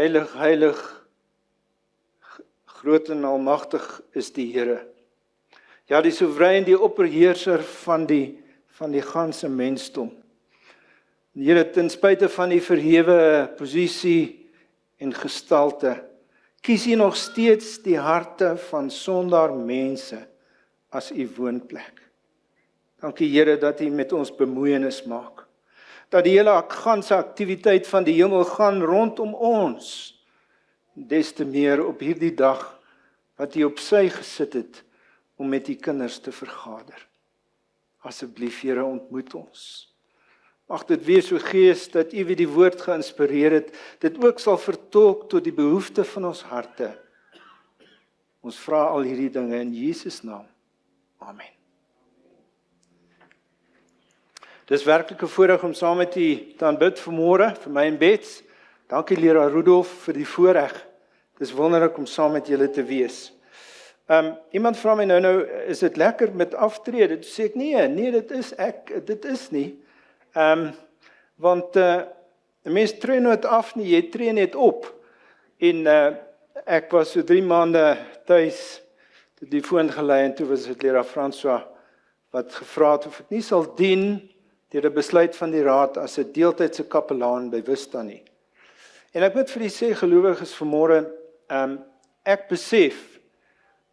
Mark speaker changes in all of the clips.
Speaker 1: Heilig, heilig, groot en almagtig is die Here. Ja, die soewerein, die opperheerser van die ganse mensdom. Die Here, ten spyte van die verhewe posisie en gestalte, kies U nog steeds die harte van sondaar mense as U woonplek. Dankie Here dat U met ons bemoeienis maak. Dat die hele ganse aktiwiteit van die hemel gaan rondom ons. Des te meer op hierdie dag wat U op sy gesit het om met U kinders te vergader. Asseblief Here, ontmoet ons. Mag dit wees, o Gees, dat U wie die woord geïnspireer het, dit ook sal vertolk tot die behoefte van ons harte. Ons vra al hierdie dinge in Jesus naam. Amen. Dis werklik 'n voorreg om saam met U te aanbid vanmôre, vir my en Bets. Dankie leraar Rudolf vir die voorreg. Dis wonderlik om saam met julle te wees. Iemand vra my nou, is dit lekker met aftrede? Toe sê ek, nee, dit is nie. Want 'n mens tree nooit af nie, jy tree net op. En ek was so 3 maande tuis, toe die foon gelei, en toe was dit leraar François, wat gevra het of ek nie sal dien, deur 'n besluit van die raad, as 'n deeltydse kapelaan by Wista nie. En ek moet vir die sê, gelowiges vanmôre, ek besef,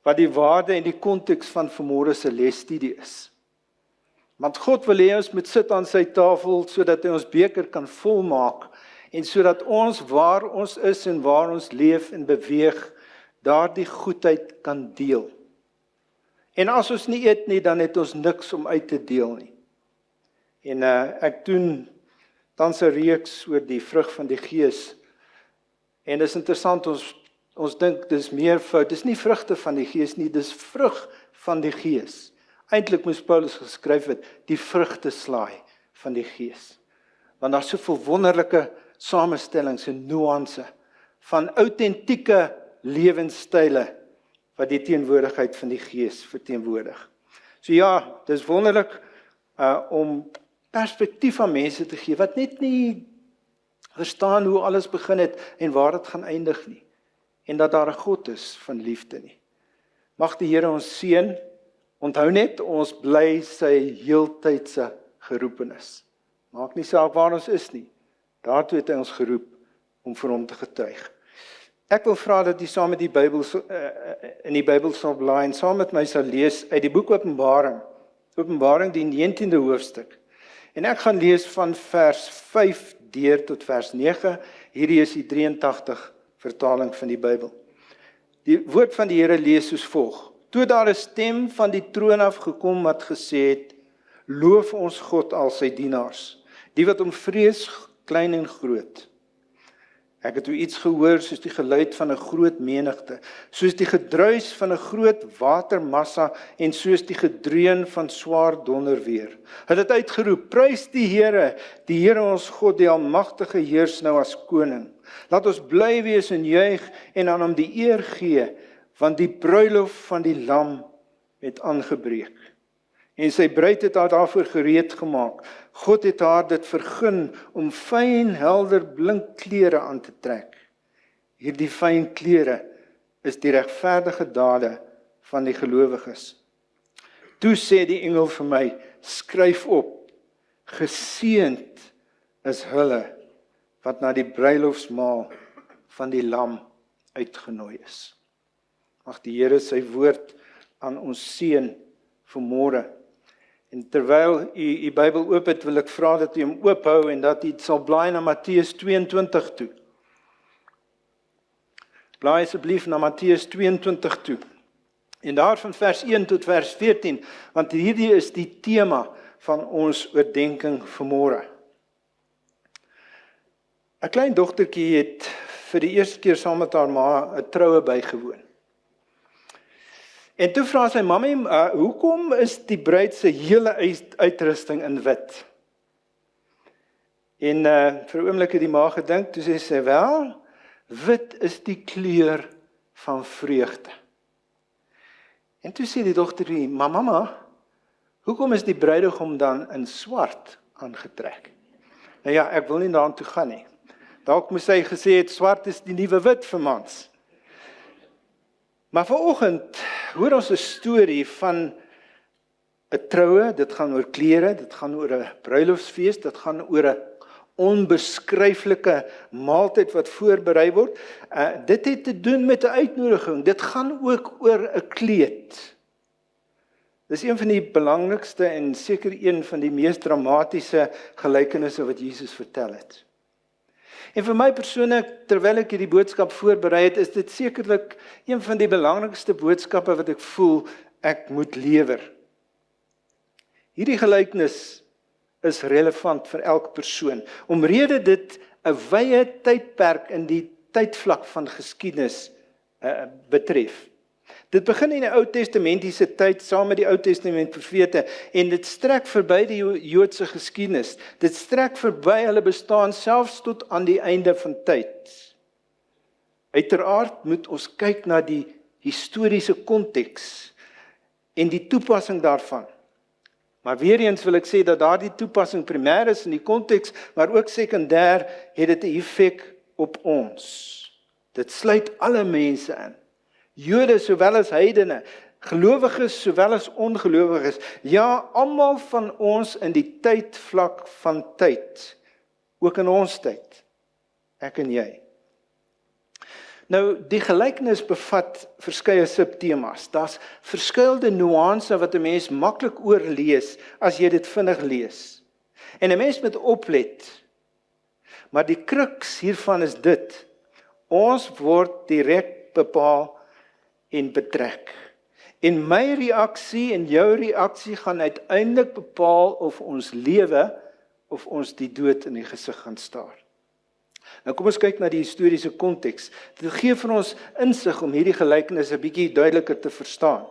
Speaker 1: wat die waarde en die konteks van vanmôre se lesstudie is. Want God wil hê ons moet sit aan sy tafel, sodat hy ons beker kan volmaak, en sodat ons waar ons is en waar ons leef en beweeg, daardie goedheid kan deel. En as ons nie eet nie, dan het ons niks om uit te deel nie. En ek doen tans 'n reeks oor die vrug van die Gees. En dis interessant, ons dink dis meer fout, dis nie vrugte van die Gees nie, dis vrug van die Gees. Eintlik moes Paulus geskryf het, die vrugteslaai van die Gees. Want daar's soveel wonderlike samestellings en nuance van autentieke lewenstyle wat die teenwoordigheid van die Gees verteenwoordig. So ja, dis wonderlik om perspektief aan mense te gee wat net nie verstaan hoe alles begin het en waar dit gaan eindig nie. En dat daar 'n God is van liefde nie. Mag die Here ons seën. Onthou net, ons bly sy heeltydse geroepenis. Maak nie saak waar ons is nie. Daartoe het hy ons geroep om vir hom te getuig. Ek wil vra dat jy saam met die Bybel in die Bybel sal blaai en saam met my sal lees uit die boek Openbaring. Openbaring die 19de hoofstuk. En ek gaan lees van vers 5 deur tot vers 9. Hierdie is die 83 vertaling van die Bybel. Die woord van die Here lees soos volg. Toe daar 'n stem van die troon af gekom wat gesê het, loof ons God al sy dienaars, die wat hom vrees, klein en groot. Ek het toe iets gehoor soos die geluid van 'n groot menigte, soos die gedruis van 'n groot watermassa en soos die gedreun van swaar donderweer. Hulle het uitgeroep, prys die Here ons God, die almagtige heers nou as koning. Laat ons bly wees en juig en aan hom die eer gee, want die bruilof van die lam het aangebreek. En sy bruid het haar daarvoor gereed gemaak. God het haar dit vergun om fyn, helder, blink klere aan te trek. Hierdie fyn klere is die regverdige dade van die gelowiges. Toe sê die engel vir my, skryf op, geseënd is hulle wat na die bruilofsmaal van die lam uitgenooi is. Mag die Here sy woord aan ons seën vanmôre. En terwyl u Bybel oop het, wil ek vra dat u hom oophou en dat u sal blaai na Matteus 22 toe. Blaai asseblief na Matteus 22 toe. En daar van vers 1 tot vers 14, want hierdie is die tema van ons oordeenking vanmôre. 'n Klein dogtertjie het vir die eerste keer saam met haar ma 'n troue bygewoon. En toe vra sy, mami, hoekom is die bruid se hele uitrusting in wit? En vir 'n oomblik het die ma gedink, toe sê sy, wel, wit is die kleur van vreugde. En toe sê die dogtertjie, mamma, hoekom is die bruidegom dan in swart aangetrek? Nou ja, ek wil nie daartoe gaan nie. Dalk moes hy gesê het, swart is die nuwe wit vir mans. Maar vanoggend hoor ons 'n storie van 'n troue, dit gaan oor klere, dit gaan oor 'n bruilofsfees, dit gaan oor 'n onbeskryflike maaltyd wat voorberei word. Dit het te doen met 'n uitnodiging, dit gaan ook oor 'n kleed. Dis een van die belangrikste en seker een van die mees dramatiese gelykenisse wat Jesus vertel het. En vir my persoonlik, terwyl ek hierdie boodskap voorberei het, is dit sekerlik een van die belangrikste boodskappe wat ek voel ek moet lewer. Hierdie gelykenis is relevant vir elke persoon, omrede dit 'n wye tydperk in die tydvlak van geskiedenis betref. Dit begin in die Ou Testamentiese tyd saam met die Ou Testament profete en dit strek verby die Joodse geskiedenis. Dit strek verby hulle bestaan selfs tot aan die einde van tyd. Uiteraard moet ons kyk na die historiese konteks en die toepassing daarvan. Maar weer eens wil ek sê dat daardie toepassing primêr is in die konteks, maar ook sekondêr het dit 'n effek op ons. Dit sluit alle mense in. Jode sowel as heidene, gelowiges sowel as ongelowiges, ja, almal van ons in die tydvlak van tyd, ook in ons tyd, ek en jy. Nou, die gelykenis bevat verskeie subtemas. Daar's verskeie nuances wat 'n mens maklik oorlees as jy dit vinnig lees. En 'n mens moet oplet. Maar die kruks hiervan is dit: ons word direk bepaal en betrek. En my reaksie en jou reaksie gaan uiteindelik bepaal of ons lewe of ons die dood in die gesig gaan staar. Nou kom ons kyk na die historiese konteks. Dit gee vir ons insig om hierdie gelykenis 'n bietjie duideliker te verstaan.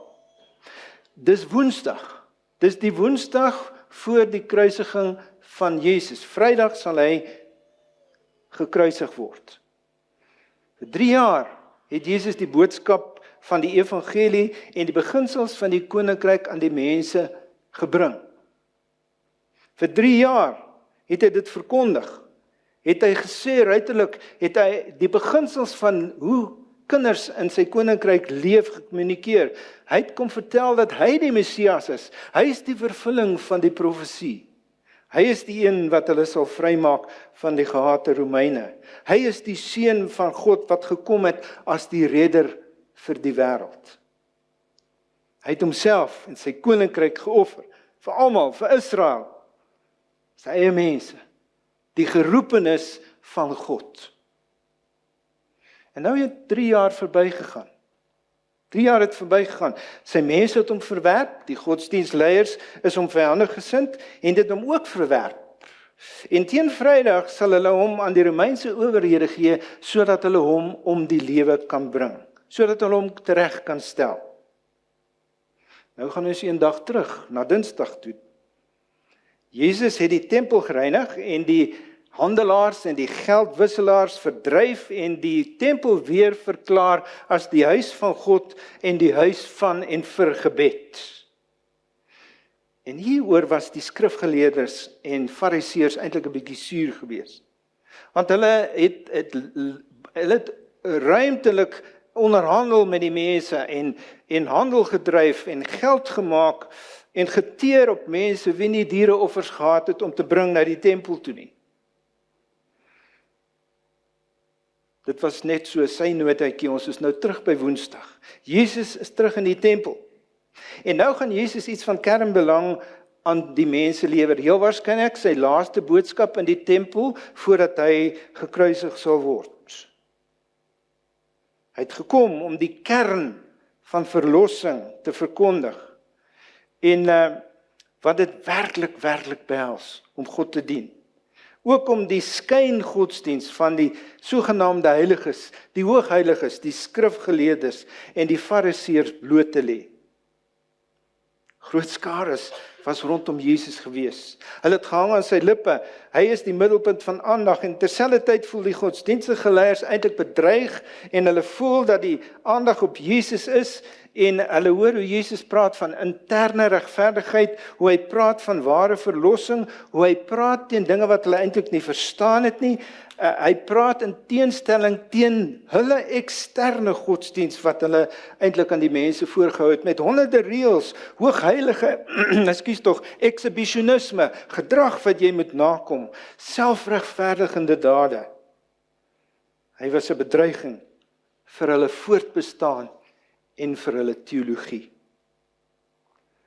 Speaker 1: Dis Woensdag. Dis die Woensdag voor die kruisiging van Jesus. Vrydag sal hy gekruisig word. Vir 3 jaar het Jesus die boodskap van die evangelie en die beginsels van die koninkryk aan die mense gebring. Vir 3 jaar het hy dit verkondig. Het hy gesê, ruiterlik, het hy die beginsels van hoe kinders in sy koninkryk leef gekommunikeer. Hy het kom vertel dat hy die Messias is. Hy is die vervulling van die profesie. Hy is die een wat hulle sal vrymaak van die gehate Romeine. Hy is die seun van God wat gekom het as die redder vir die wêreld. Hy het homself en sy koninkryk geoffer vir almal, vir Israel, sy eie mense. Die geroepenis van God. En nou het 3 jaar verbygegaan. 3 jaar het verbygegaan. Sy mense het hom verwerp, die godsdienstleiers is hom vyandig gesind en dit hom ook verwerp. En teen Vrydag sal hulle hom aan die Romeinse owerhede gee sodat hulle hom om die lewe kan bring, sodat hulle hom tereg kan stel. Nou gaan ons eendag terug na Dinsdag toe. Jesus het die tempel gereinig en die handelaars en die geldwisselaars verdryf en die tempel weer verklaar as die huis van God en die huis van en vir gebed. En hieroor was die skrifgeleerdes en fariseërs eintlik 'n bietjie suur geweest. Want hulle het ruimtelik onderhandel met die mense en handel gedryf en geld gemaak en geteer op mense wie nie diereoffers gehad het om te bring na die tempel toe nie. Dit was net so sy noodhuitjie, ons is nou terug by Woensdag. Jesus is terug in die tempel. En nou gaan Jesus iets van kernbelang aan die mense lewer. Heel waarskynlik sy laaste boodskap in die tempel voordat hy gekruisig sal word. Hy het gekom om die kern van verlossing te verkondig. En wat dit werklik behels om God te dien. Ook om die skyngodsdiens van die sogenaamde heiliges, die hoogheiliges, die skrifgeleerdes en die fariseërs bloot te lê. Groot skares was rondom Jesus gewees. Hulle het gehang aan sy lippe. Hy is die middelpunt van aandag en terselfdertyd voel die godsdienstige leiers eintlik bedreig en hulle voel dat die aandag op Jesus is en hulle hoor hoe Jesus praat van interne regverdigheid, hoe hy praat van ware verlossing, hoe hy praat teen dinge wat hulle eintlik nie verstaan het nie. Hy praat in teenstelling teen hulle eksterne godsdienst wat hulle eintlik aan die mense voorgehou het, met honderde reëls, hoogheilige, exhibitionisme, gedrag wat jy moet nakom, selfregverdigende dade. Hy was 'n bedreiging vir hulle voortbestaan en vir hulle teologie.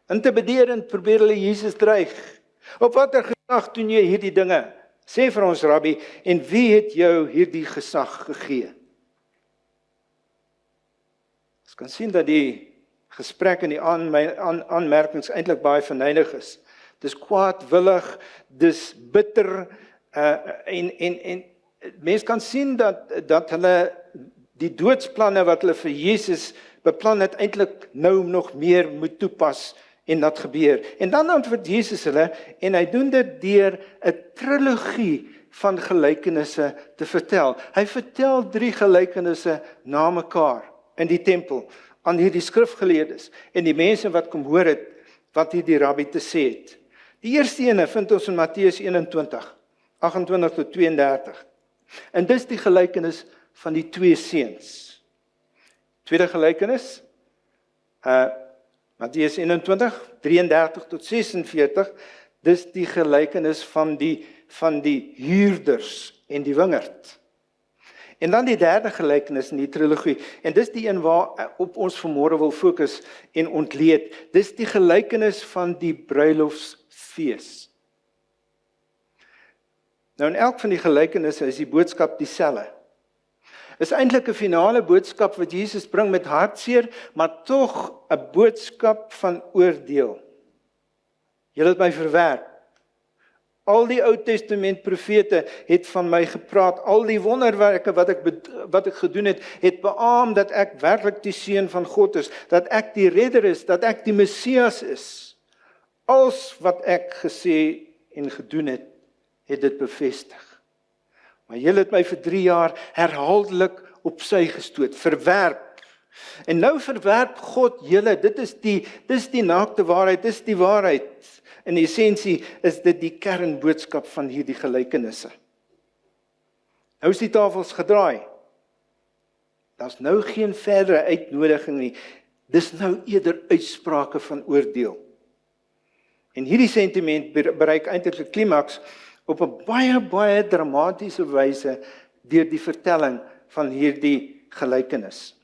Speaker 1: Intimiderend probeer hulle Jesus dreig. Op watter gesag doen jy hierdie dinge? Sê vir ons, Rabbi, en wie het jou hierdie gesag gegee? Ons kan sien dat die gesprek en die aanmerkings eintlik baie verneig is. Dis kwaadwillig, dis bitter, en mens kan sien dat hulle die doodsplanne wat hulle vir Jesus beplan het, eintlik nou nog meer moet toepas en dat gebeur. En dan antwoord Jesus hulle, en hy doen dit deur 'n trilogie van gelykenisse te vertel. Hy vertel 3 gelykenisse na mekaar in die tempel, aan hierdie skrifgeleerdes, en die mense wat kom hoor het, wat hierdie rabbi te sê het. Die eerste ene vind ons in Matteus 21, 28 tot 32. En dis die gelykenis van die 2 seuns. Tweede gelykenis, Matteus 21, 33 tot 46, dis die gelykenis van die huurders en die wingerd. En dan die derde gelykenis in die trilogie, en dis die een waar op ons vanmôre wil fokus en ontleed, dis die gelykenis van die bruilofsfees. Nou in elk van die gelykenisse is die boodskap dieselfde. Is eintlik 'n finale boodskap wat Jesus bring met hartseer, maar tog 'n boodskap van oordeel. Julle het my verwerp. Al die Ou Testament profete het van my gepraat, al die wonderwerke wat ek gedoen het beaam dat ek werklik die seun van God is, dat ek die redder is, dat ek die Messias is. Als wat ek gesê en gedoen het dit bevestig. Maar julle het my vir 3 jaar herhaaldelik op sy gestoot, verwerp. En nou verwerp God julle, dit is die naakte waarheid, dis die waarheid. In essensie is dit die kernboodskap van hierdie gelykenisse. Nou is die tafels gedraai. Daar's nou geen verdere uitnodiging nie. Dis nou eerder uitsprake van oordeel. En hierdie sentiment bereik eintlik 'n klimaks op 'n baie dramatiese wyse deur die vertelling van hierdie gelykenis.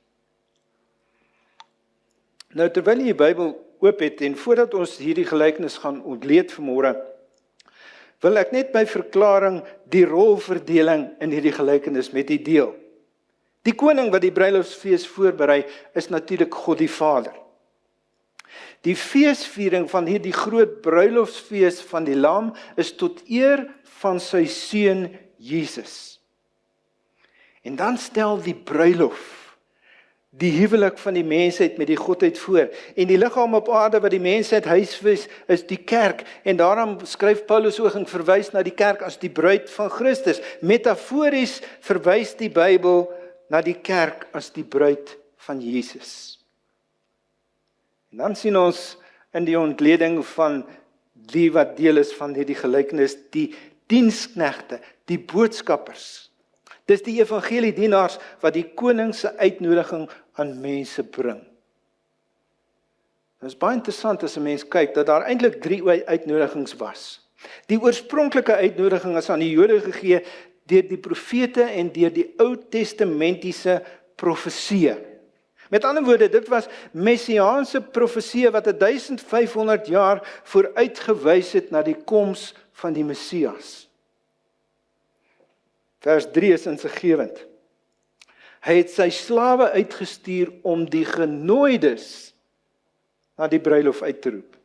Speaker 1: Nou terwyl jy die Bybel oop het en voordat ons hierdie gelykenis gaan ontleed vanmôre, wil ek net by verklaring die rolverdeling in hierdie gelykenis met u deel. Die koning wat die bruilofsfees voorberei is natuurlik God die Vader. Die feesviering van hierdie groot bruilofsfees van die Lam is tot eer van sy seun Jesus. En dan stel die bruilof die huwelik van die mensheid met die godheid voor. En die liggaam op aarde wat die mensheid huisves is die kerk. En daarom skryf Paulus ook en verwys na die kerk as die bruid van Christus. Metafories verwys die Bybel na die kerk as die bruid van Jesus. En dan sien ons in die ontleding van die wat deel is van hierdie gelykenis, die diensknegte, die boodskappers. Dis die evangeliedienaars wat die koning se uitnodiging aan mense bring. Dit is baie interessant as 'n mens kyk dat daar eintlik 3 uitnodigings was. Die oorspronklike uitnodiging is aan die Jode gegee deur die profete en deur die Ou Testamentiese profeseë. Met ander woorde, dit was messiaanse profeseë wat 1500 jaar vooruitgewys het na die koms van die Messias. Vers 3 is insiggewend. Hy het sy slawe uitgestuur om die genooides na die bruilof uit te roep.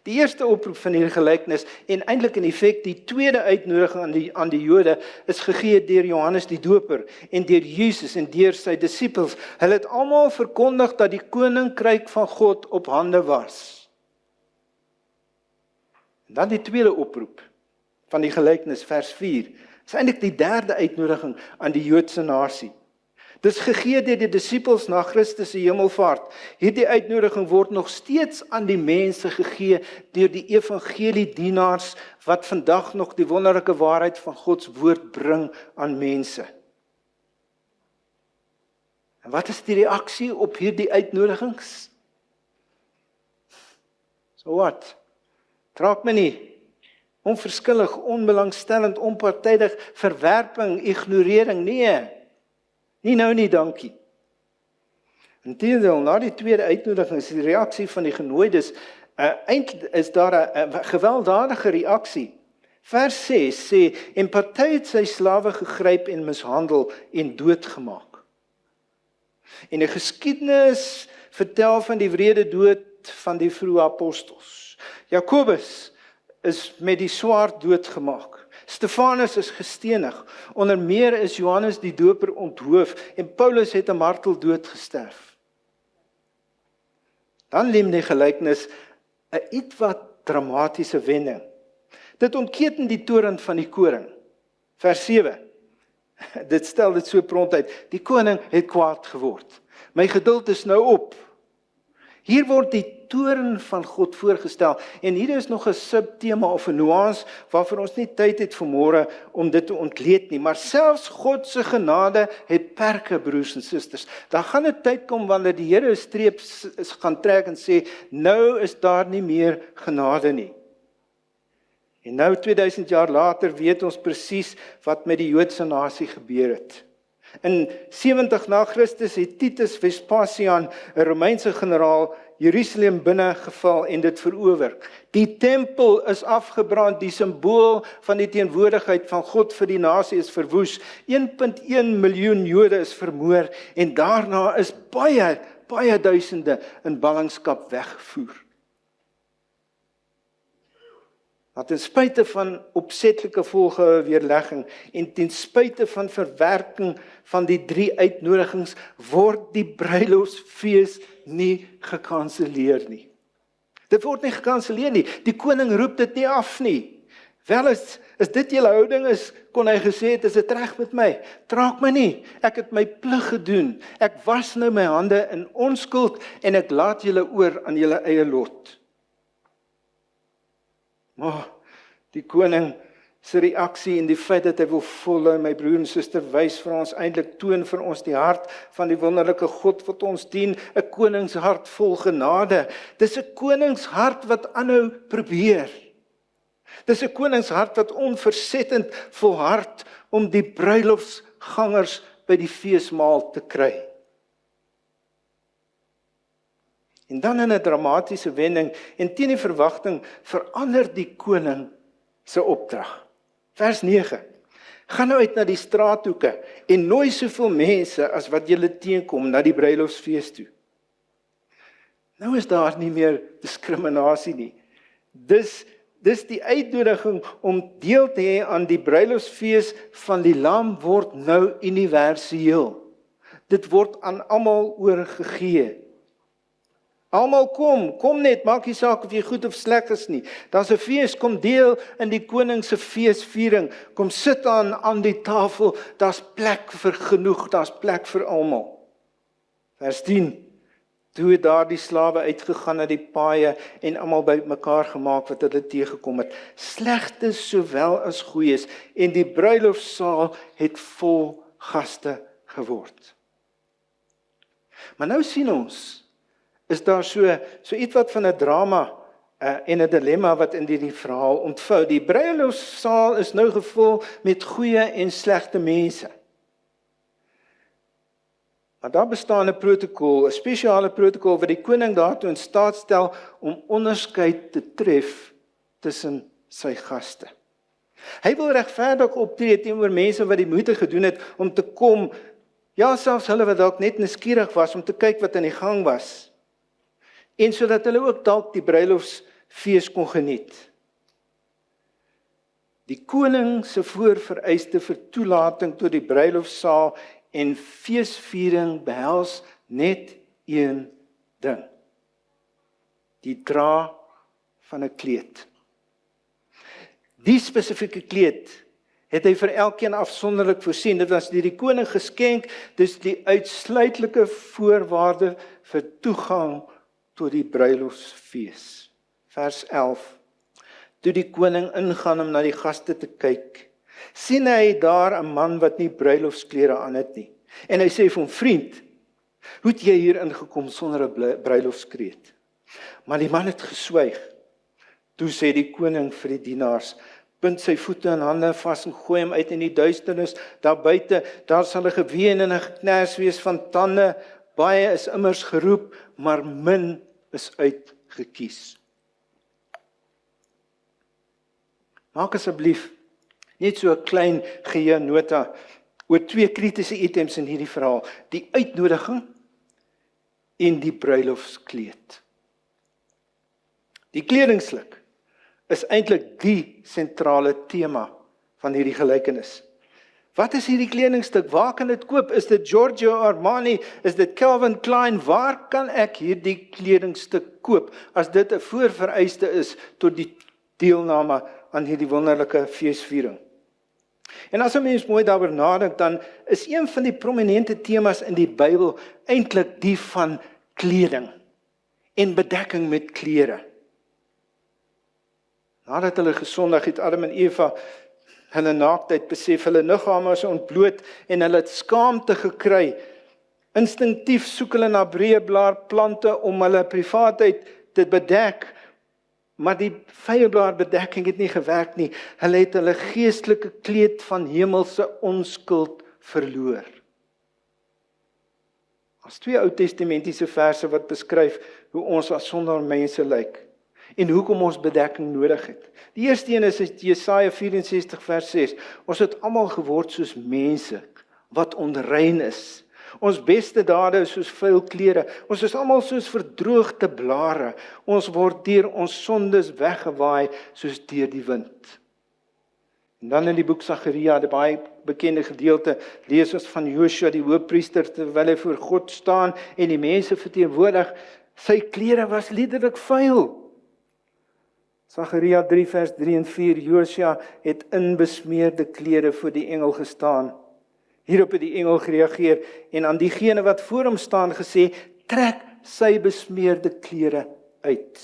Speaker 1: Die eerste oproep van hierdie gelykenis en eintlik in effek die tweede uitnodiging aan die Jode is gegee deur Johannes die Doper en deur Jesus en deur sy disippels. Hulle het almal verkondig dat die koninkryk van God op hande was. En dan die tweede oproep van die gelykenis vers 4. Is eintlik die derde uitnodiging aan die Joodse nasie. Dis gegee deur die disippels na Christus se hemelvaart. Hierdie uitnodiging word nog steeds aan die mense gegee deur die evangeliedienaars wat vandag nog die wonderlike waarheid van God se woord bring aan mense. En wat is die reaksie op hierdie uitnodigings? So wat? Raak my nie. Onverskillig, onbelangstellend, onpartydig, verwerping, ignorering, nee. Nie nou nie, dankie. Inteendeel, na die tweede uitnodiging is die reaksie van die genooides, eintlik is daar 'n gewelddadige reaksie. Vers 6 sê, en party het sy slawe gegryp en mishandel en doodgemaak. En die geskiedenis vertel van die wrede dood van die vroeë apostels. Jakobus is met die swaard doodgemaak. Stefanus is gestenig. Onder meer is Johannes die Doper onthoof en Paulus het 'n marteldood gesterf. Dan neem die gelykenis 'n ietwat dramatiese wending. Dit ontketen die toorn van die koning. Vers 7. Dit stel dit so prompt uit. Die koning het kwaad geword. My geduld is nou op. Hier word die toorn van God voorgestel en hier is nog 'n subtema of 'n nuance waarvoor ons nie tyd het vanmôre om dit te ontleed nie, maar selfs God se genade het perke, broers en susters. Daar gaan 'n tyd kom wanneer die Here 'n streep gaan trek en sê, nou is daar nie meer genade nie. En nou 2000 jaar later weet ons presies wat met die Joodse nasie gebeur het. In 70 na Christus het Titus Vespasian, 'n Romeinse generaal, Jerusalem binnegeval en dit verower. Die tempel is afgebrand, die simbool van die teenwoordigheid van God vir die nasie is verwoes. 1,1 miljoen Jode is vermoor en daarna is baie duisende in ballingskap weggevoer. Maar ten spyte van opsetlike volgehoue weerlegging en ten spyte van verwerking van die 3 uitnodigings word die bruilofsfees nie gekanselleer nie. Dit word nie gekanselleer nie. Die koning roep dit nie af nie. Wel is dit julle houding is, kon hy gesê het, is dit reg met my? Traak my nie. Ek het my plig gedoen. Ek was nou my hande in onskuld en ek laat julle oor aan julle eie lot. Maar die koning se reaksie en die feit dat hy wil volhou, my broer en suster, wys vir ons eintlik toon vir ons die hart van die wonderlike God wat ons dien, 'n koningshart vol genade. Dis 'n koningshart wat aanhou probeer. Dis 'n koningshart wat onversettend volhard om die bruilofsgangers by die feesmaal te kry. En dan in 'n dramatiese wending en teen die verwagting verander die koning se opdrag. Vers 9. Gaan nou uit na die straathoeke en nooi soveel mense as wat julle teenkom na die bruilofsfees toe. Nou is daar nie meer diskriminasie nie. Dis die uitnodiging om deel te hê aan die bruilofsfees van die Lam word nou universeel. Dit word aan almal oorgegee. Almal kom net, maak nie saak of jy goed of sleg is nie. Daar's 'n fees, kom deel in die koning se feesviering. Kom sit aan die tafel, daar's plek vir genoeg, daar's plek vir almal. Vers 10. Toe het daar die slawe uitgegaan na die paaie en almal bymekaar gemaak wat hulle teëgekom het. Slegtes sowel as goeies en die bruilofsaal het vol gaste geword. Maar nou sien ons is daar so iets wat van 'n drama en 'n dilemma wat in die verhaal ontvou. Die bruilofsaal is nou gevul met goeie en slegte mense. Maar daar bestaan 'n protokol, 'n spesiale protokol wat die koning daartoe in staat stel om onderskeid te tref tussen sy gaste. Hy wil regverdig optree teenoor mense wat die moeite gedoen het om te kom, ja, selfs hulle wat dalk net nuuskierig was om te kyk wat aan die gang was. En sodat hulle ook dalk die bruilofsfees kon geniet. Die koning se voorvereiste vir toelating tot die bruilofsaal en feesviering behels net een ding. Die dra van 'n kleed. Die spesifieke kleed het hy vir elkeen afsonderlik voorsien. Dit was deur die koning geskenk, dis die uitsluitlike voorwaarde vir toegang tot die bruilofsfees. Vers 11. Toe die koning ingaan om na die gaste te kyk, sien hy daar 'n man wat nie bruilofsklere aan het nie. En hy sê vir hom, vriend, hoe het jy hier ingekom sonder 'n bruilofskreet? Maar die man het geswyg. Toe sê die koning vir die dienaars, bind sy voete en hande vas en gooi hom uit in die duisternis, daar buite, daar sal 'n geween en 'n geknars wees van tande, baie is immers geroep, maar min is uitgekies. Maak asseblief net so 'n klein geheue-nota oor twee kritiese items in hierdie verhaal, die uitnodiging en die bruilofskleed. Die kledingstuk is eintlik die sentrale tema van hierdie gelykenis. Wat is hierdie kledingstuk? Waar kan dit koop? Is dit Giorgio Armani? Is dit Calvin Klein? Waar kan ek hierdie kledingstuk koop as dit 'n voorvereiste is tot die deelname aan hierdie wonderlike feesviering? En as 'n mens mooi daaroor nadink, dan is een van die prominente temas in die Bybel eintlik die van kleding en bedekking met klere. Nadat hulle gesondig het, Adam en Eva hulle naaktheid besef, hulle liggame is ontbloot en hulle het skaamte gekry. Instinktief soek hulle na breëblaarplante om hulle privaatheid te bedek, maar die vyeblaarbedekking het nie gewerk nie. Hulle het hulle geestelike kleed van hemelse onskuld verloor. As twee Ou Testamentiese verse wat beskryf hoe ons as sondaar mense lyk en hoekom ons bedekking nodig het. Die eerste een is Jesaja 64 vers 6. Ons het almal geword soos mense wat onrein is. Ons beste dade is soos vuil klere. Ons is almal soos verdroogde blare. Ons word deur ons sondes weggewaai soos deur die wind. En dan in die boek Sagaria, die baie bekende gedeelte, lees ons van Josua die hoofpriester terwyl hy voor God staan en die mense verteenwoordig. Sy klere was liderlik vuil. Sagaria 3 vers 3 en 4, Josua het in besmeerde klere voor die engel gestaan. Hierop het die engel gereageer en aan diegene wat voor hom staan gesê, trek sy besmeerde klere uit.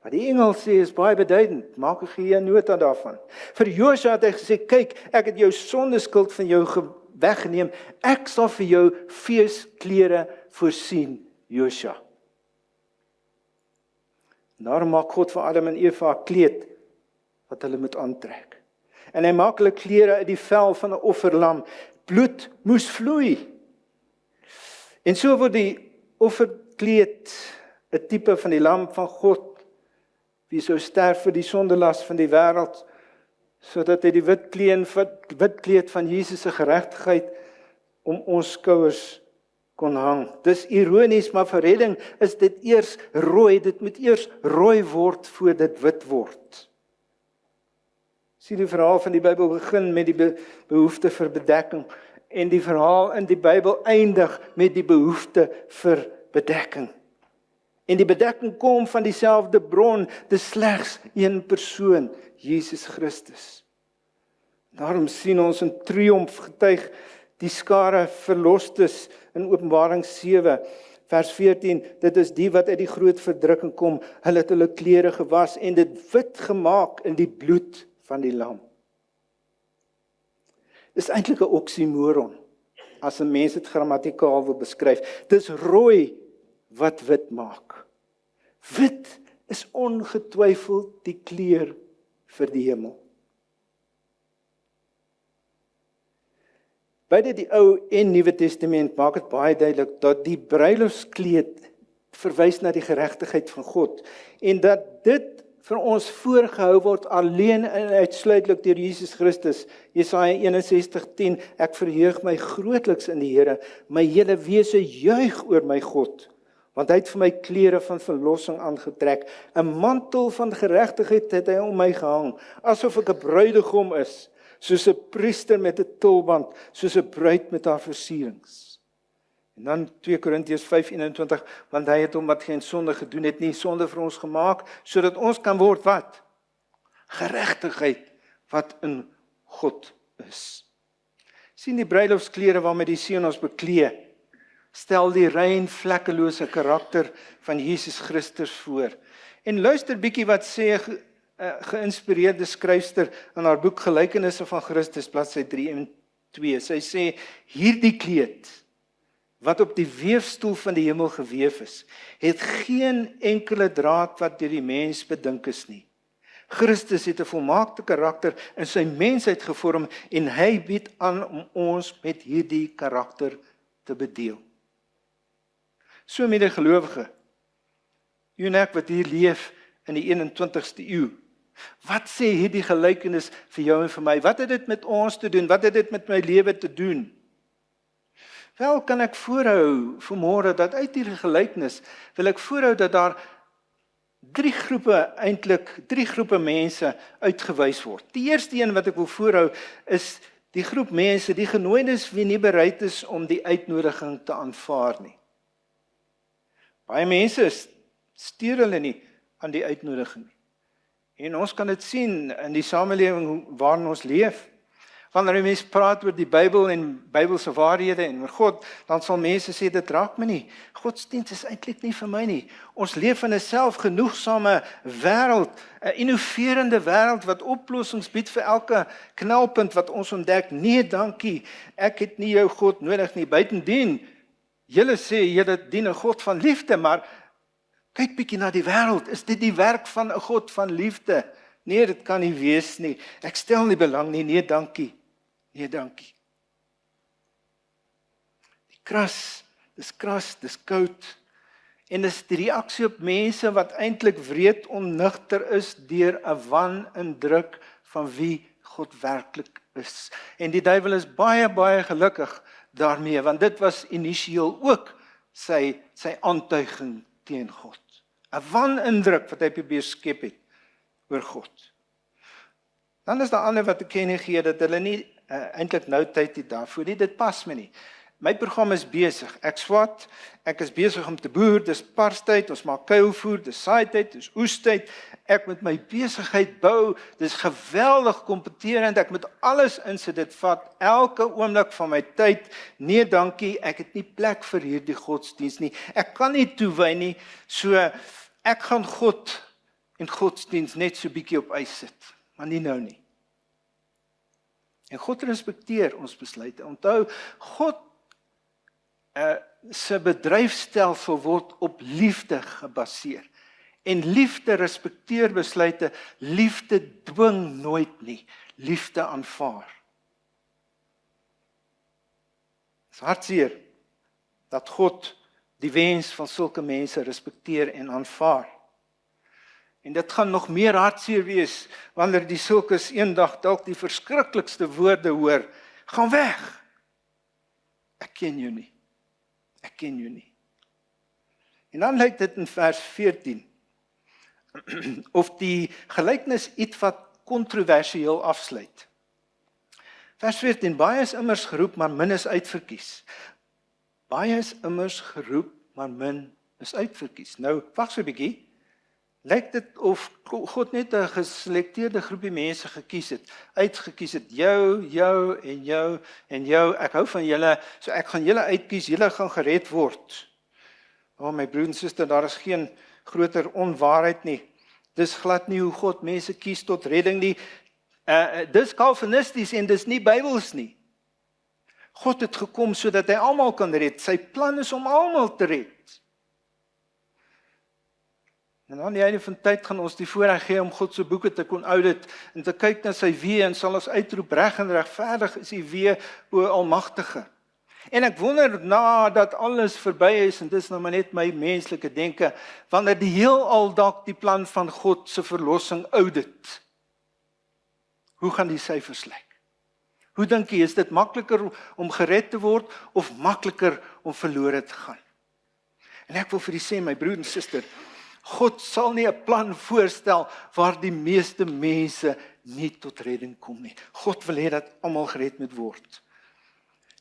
Speaker 1: Wat die engel sê is baie beduidend, maak 'n geheue-nota daarvan. Vir Josua het hy gesê, kyk, ek het jou sondeskuld van jou weggeneem, ek sal vir jou feesklere voorsien, Josua. Daarom maak God vir Adam en Eva 'n kleed wat hulle moet aantrek. En hy maak hulle klere uit die vel van 'n offerlam. Bloed moes vloei. En so word die offerkleed 'n tipe van die lam van God, wie sou sterf vir die sondelas van die wêreld, sodat hy die wit kleed van Jesus se geregtigheid om ons skouers kon hang. Dis ironies, maar vir redding is dit eers rooi. Dit moet eers rooi word voor dit wit word. Sien, die verhaal van die Bybel begin met die behoefte vir bedekking en die verhaal in die Bybel eindig met die behoefte vir bedekking. En die bedekking kom van dieselfde bron, dis slegs een persoon, Jesus Christus. Daarom sien ons in triomf getuig die skare verlostes in Openbaring 7 vers 14, dit is die wat uit die groot verdrukking kom, hulle het hulle klere gewas en dit wit gemaak in die bloed van die lam. Dis eintlik 'n oksimoron, as 'n mens dit grammatikaal wil beskryf. Dis rooi wat wit maak. Wit is ongetwyfeld die kleur vir die hemel. Beide die Ou en Nuwe Testament maak dit baie duidelik dat die bruilofskleed verwys na die geregtigheid van God en dat dit vir ons voorgehou word alleen en uitsluitlik deur Jesus Christus. Jesaja 61:10, ek verheug my grootliks in die Here, my hele wese juig oor my God, want hy het vir my klere van verlossing aangetrek, 'n mantel van geregtigheid het hy om my gehang, asof ek 'n bruidegom is, soos 'n priester met 'n tulband, soos 'n bruid met haar versierings. En dan 2 Korintiërs 5:21, want hy het hom wat geen sonde gedoen het nie, sonde vir ons gemaak, sodat ons kan word wat? Geregtigheid wat in God is. Sien die bruilofsklere waarmee die Seun ons beklee, stel die rein vlekkelose karakter van Jesus Christus voor. En luister bietjie wat sê geïnspireerde skryfster in haar boek Gelykenisse van Christus, bladsy 3 en 2. Sy sê, hierdie kleed, wat op die weefstoel van die hemel geweef is, het geen enkele draad wat deur die mens bedink is nie. Christus het 'n volmaakte karakter in sy mensheid gevorm en hy bied aan om ons met hierdie karakter te bedeel. So medegelowige, u en ek wat hier leef in die 21ste eeu, wat sê hierdie gelykenis vir jou en vir my? Wat het dit met ons te doen? Wat het dit met my lewe te doen? Wel, kan ek voorhou vanmôre dat uit hierdie gelykenis wil ek voorhou dat daar drie groepe mense uitgewys word. Die eerste een wat ek wil voorhou is die groep mense, die genooides wie nie bereid is om die uitnodiging te aanvaar nie. Baie mense steur hulle nie aan die uitnodiging nie. En ons kan dit sien in die samelewing waarin ons leef. Wanneer die mense praat oor die Bybel en Bybelse waarhede en oor God, dan sal mense sê, dit raak my nie. Godsdienst is eintlik nie vir my nie. Ons leef in 'n selfgenoegsame wêreld, 'n innoverende wêreld wat oplossings bied vir elke knelpunt wat ons ontdek. Nee, dankie, ek het nie jou God nodig nie. Buitendien, julle sê julle dien 'n God van liefde, maar kyk bietjie na die wêreld. Is dit die werk van 'n God van liefde? Nee, dit kan nie wees nie. Ek stel nie belang nie. Nee, dankie. Nee, dankie. Dis kras, dis koud. En dis die reaksie op mense wat eintlik wreed onnigter is deur 'n wanindruk van wie God werklik is. En die duiwel is baie, baie gelukkig daarmee, want dit was initieel ook sy aantuiging teen God. 'n Wanindruk wat hy probeer skep het oor God. Dan is daar ander wat ek ken gee dat hulle nie eintlik nou tyd het daarvoor nie, dit pas my nie. My program is besig, ek is besig om te boer, dis parstyd, ons maak kuilvoer, dis saaityd, dis oestyd, ek moet my besigheid bou, dis geweldig kompeterend, ek moet alles insit, dit vat elke oomblik van my tyd, nee dankie, ek het nie plek vir hierdie godsdienst nie, ek kan nie toewy nie, so ek gaan God en godsdienst net so bietjie op ys sit, maar nie nou nie. En God respekteer ons besluite. Onthou, God se bedryfstelsel word op liefde gebaseer. En liefde respekteer besluite, liefde dwing nooit nie, liefde aanvaar. Het is hartseer dat God die wens van sulke mense respekteer en aanvaar. En dit gaan nog meer hartseer wees, wanneer die sulkes eendag dalk die verskriklikste woorde hoor, gaan weg. Ek ken jou nie. Ek ken jou nie. En dan lyk dit in vers 14, of die gelykenis iets wat kontroversieel afsluit. Vers 14, baie is immers geroep, maar min is uitverkies. Baie is immers geroep, maar min is uitverkies. Nou, wag so 'n bietjie. Lyk dit of God net 'n geselekteerde groepie mense uitgekies het, jou en jou, ek hou van julle, so ek gaan julle uitkies, julle gaan gered word. My broer en suster, daar is geen groter onwaarheid nie. Dis glad nie hoe God mense kies tot redding nie. Dis kalvinisties en dis nie Bybels nie. God het gekom sodat hy almal kan red. Sy plan is om almal te red. En aan die einde van tyd gaan ons die voorreg gee om God se boeke te kon audit en te kyk na sy weë en sal ons uitroep reg en regverdig is die weë o Almagtige. En ek wonder nadat alles verby is en dis nou maar net my menslike denke, wanneer die heelal dalk die plan van God se verlossing audit. Hoe gaan die syfers lyk? Hoe dink jy, is dit makliker om gered te word of makliker om verlore te gaan? En ek wil vir u sê, my broer en suster, God sal nie 'n plan voorstel waar die meeste mense nie tot redding kom nie. God wil hê dat almal gered moet word.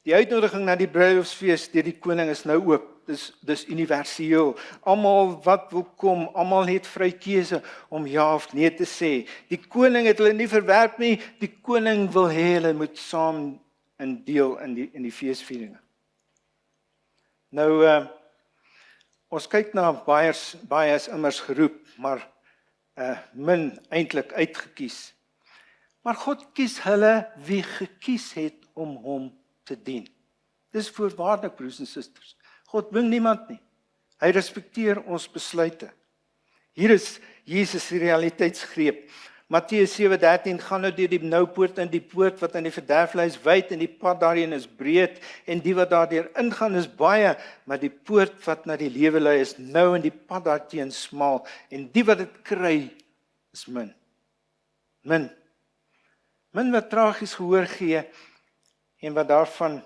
Speaker 1: Die uitnodiging na die bruilofsfees deur die koning is nou oop. dis universeel. Almal wat wil kom, almal het vry keuse om ja of nee te sê. Die koning het hulle nie verwerp nie, die koning wil hê hulle moet saam in deel in die feesvieringe. Nou, ons kyk na baie is immers geroep, maar min eintlik uitgekies. Maar God kies hulle wie gekies het om hom te dien. Dis voorwaardelik, broers en susters. God dwing niemand nie. Hy respekteer ons besluite. Hier is Jesus se realiteitsgreep. Matteus 7:13 gaan nou deur die noupoort in die poort wat aan die verderf lei is wyd en die pad daarin is breed en die wat daardeur ingaan is baie, maar die poort wat na die lewe lei is nou en die pad daarteen smal en die wat dit kry is min. Min wat tragies gehoor gee en wat daarvan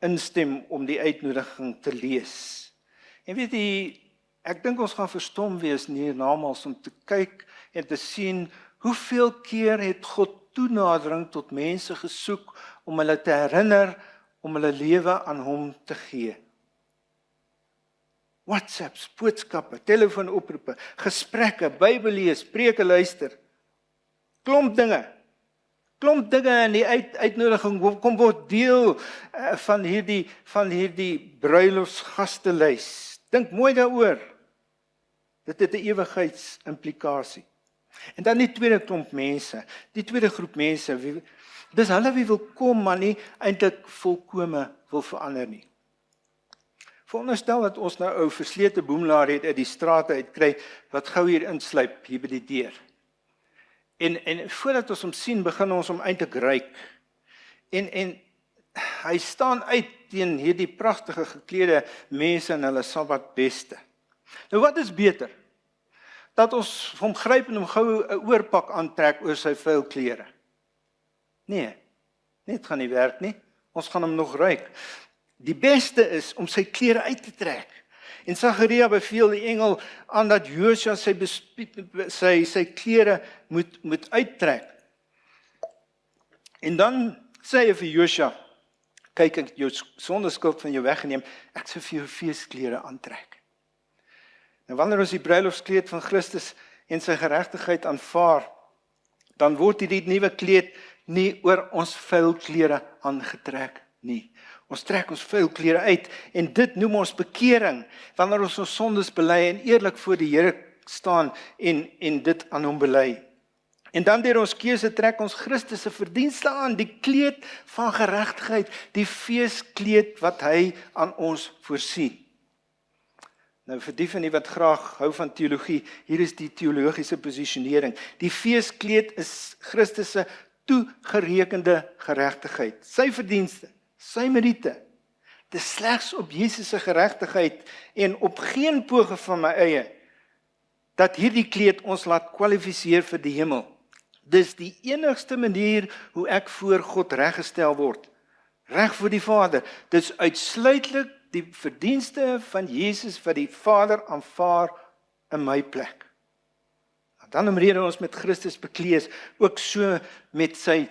Speaker 1: instem om die uitnodiging te lees. En weet jy, ek dink ons gaan verstom wees hiernamaals om te kyk en te sien hoeveel keer het God toenadering tot mense gesoek om hulle te herinner om hulle lewe aan hom te gee. WhatsApps, boodskappe, telefoonoproepe, gesprekke, Bybel lees, preke luister. Klomp dinge in die uitnodiging kom word deel van hierdie bruilofsgastelys. Dink mooi daaroor. Dit het 'n ewigheidsimplikasie. En dan die tweede klomp mense, die tweede groep mense, dis hulle wie wil kom, maar nie eintlik volkome wil verander nie. Veronderstel dat ons nou ou verslete boemelaar het uit die strate uitkry, wat gou hier insluip, hier by die deur. En voordat ons hom sien, begin ons hom eintlik ruik. En hy staan uit teen hierdie pragtige geklede mense in hulle sabbatbeste. Nou wat is beter? Dat ons hom gryp en hom gou 'n oorpak aantrek oor sy vuil klere? Nee, dit gaan nie werk nie. Ons gaan hom nog ruik. Die beste is om sy klere uit te trek. En Sagaria beveel die engel aan dat Josua sy klere moet uittrek. En dan sê hy vir Josua, kyk, ek het jou sondeskuld van jou weggeneem, ek sal vir jou feesklere aantrek. En wanneer ons die bruilofskleed van Christus en sy geregtigheid aanvaar, dan word hierdie nuwe kleed nie oor ons vuil klere aangetrek nie. Ons trek ons vuil klere uit en dit noem ons bekering, wanneer ons ons sondes bely en eerlik voor die Here staan en dit aan hom bely. En dan deur ons keuse trek ons Christus se verdienste aan, die kleed van geregtigheid, die feeskleed wat hy aan ons voorsien. Nou vir die van die wat graag hou van teologie, hier is die teologiese posisionering. Die feeskleed is Christus se toegerekende geregtigheid, sy verdienste, sy meriete. Dit is slegs op Jesus se geregtigheid en op geen poging van my eie dat hierdie kleed ons laat kwalifiseer vir die hemel. Dis die enigste manier hoe ek voor God reggestel word, reg voor die Vader. Dis uitsluitlik die verdienste van Jesus wat die Vader aanvaar in my plek. Dan omrede ons met Christus beklees, ook so met sy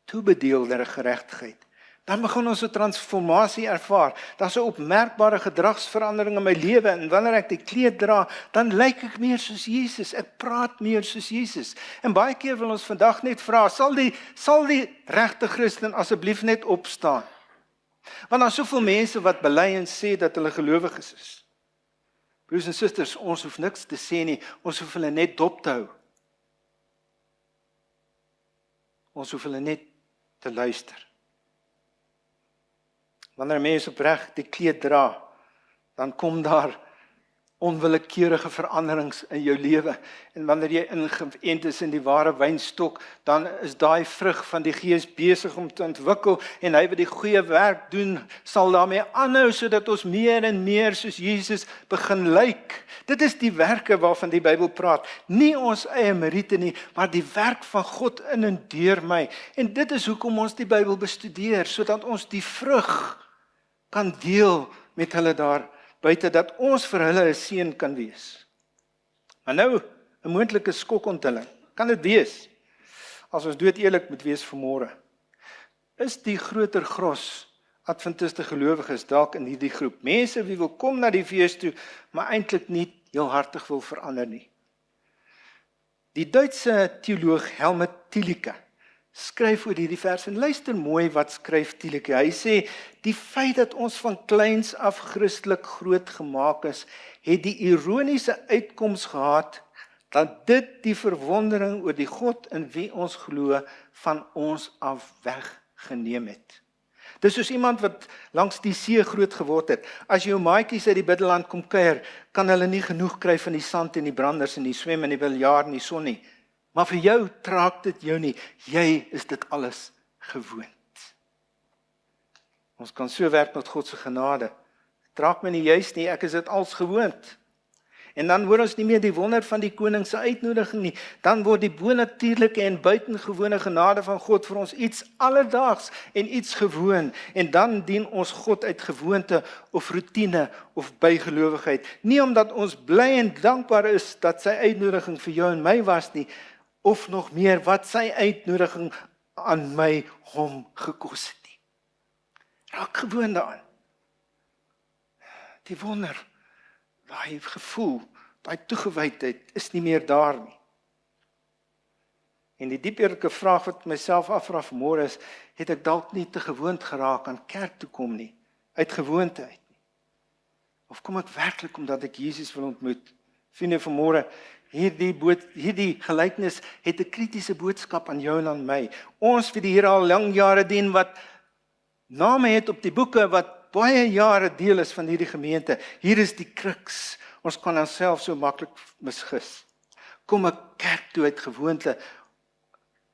Speaker 1: toebedeelde geregtigheid. Dan begin ons 'n transformasie ervaar. Daar's 'n opmerkbare gedragsverandering in my lewe en wanneer ek die kleed dra, dan lyk ek meer soos Jesus. Ek praat meer soos Jesus. En baie keer wil ons vandag net vra, sal die regte Christen asseblief net opstaan? Want daar's soveel mense wat bely en sê dat hulle gelowiges is. Broers en susters, ons hoef niks te sê nie, ons hoef hulle net dop te hou. Ons hoef hulle net te luister. Wanneer mense opreg die kleed dra, dan kom daar onwillekeurige veranderings in jou lewe. En wanneer jy ingeënt is in die ware wynstok, dan is daai vrug van die Gees besig om te ontwikkel en hy wat die goeie werk doen, sal daarmee aanhou sodat ons meer en meer soos Jesus begin lyk. Dit is die werke waarvan die Bybel praat. Nie ons eie meriete nie, maar die werk van God in en deur my. En dit is hoekom ons die Bybel bestudeer, sodat ons die vrug kan deel met hulle daar buite, dat ons vir hulle 'n seën kan wees. Maar nou, 'n moontlike skokonthulling. Kan dit wees, as ons dood eerlik moet wees vanmôre, is die groter gros Adventiste gelowiges dalk in hierdie groep. Mense wie wil kom na die fees toe, maar eintlik nie heel hartig wil verander nie. Die Duitse teoloog Helmut Thielicke skryf oor hierdie vers en luister mooi wat skryf Thielicke. Hy sê, die feit dat ons van kleins af Christelik groot gemaak is, het die ironiese uitkoms gehad, dat dit die verwondering oor die God in wie ons glo, van ons af weggeneem het. Dis soos iemand wat langs die see groot geword het. As jou maatjies uit die biddeland kom kuier, kan hulle nie genoeg kry van die sand en die branders en die swem en die biljart en die son nie. Maar vir jou traak dit jou nie. Jy is dit alles gewoond. Ons kan so werk met God se genade. Traak my nie juis nie, ek is dit als gewoond. En dan hoor ons nie meer die wonder van die koning se uitnodiging nie. Dan word die bonatuurlike en buitengewone genade van God vir ons iets alledaags en iets gewoon. En dan dien ons God uit gewoonte of routine of bygelowigheid. Nie omdat ons bly en dankbaar is dat sy uitnodiging vir jou en my was nie, of nog meer wat sy uitnodiging aan my hom gekos het nie. Raak gewoon daaraan. Die wonder, daai gevoel, daai toegewydheid is nie meer daar nie. En die dieperlike vraag wat myself afvra vanmôre is, het ek dalk nie te gewoond geraak aan kerk toe kom nie, uit gewoonte uit nie. Of kom ek werklik omdat ek Jesus wil ontmoet? Vriende, vanmôre, hierdie gelykenis het 'n kritiese boodskap aan jou en aan my. Ons wie die Here al lang jare dien, wat name het op die boeke, wat baie jare deel is van hierdie gemeente. Hier is die kruks. Ons kan onsself so maklik misgis. Kom ek kerk toe uit gewoonte,